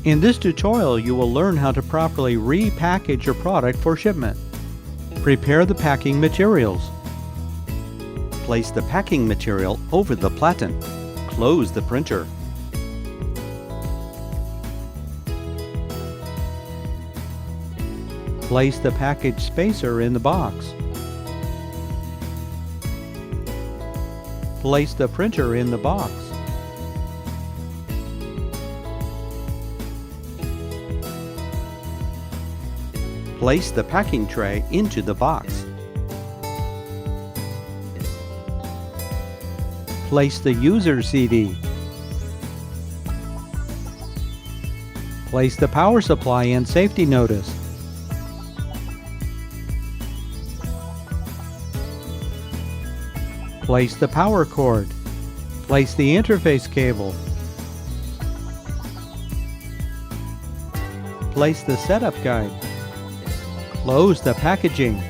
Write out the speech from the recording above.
In this tutorial, you will learn how to properly repackage your product for shipment. Prepare the packing materials. Place the packing material over the platen. Close the printer. Place the package spacer in the box. Place the printer in the box. Place the packing tray into the box. Place the user CD. Place the power supply and safety notice. Place the power cord. Place the interface cable. Place the setup guide. Close the packaging.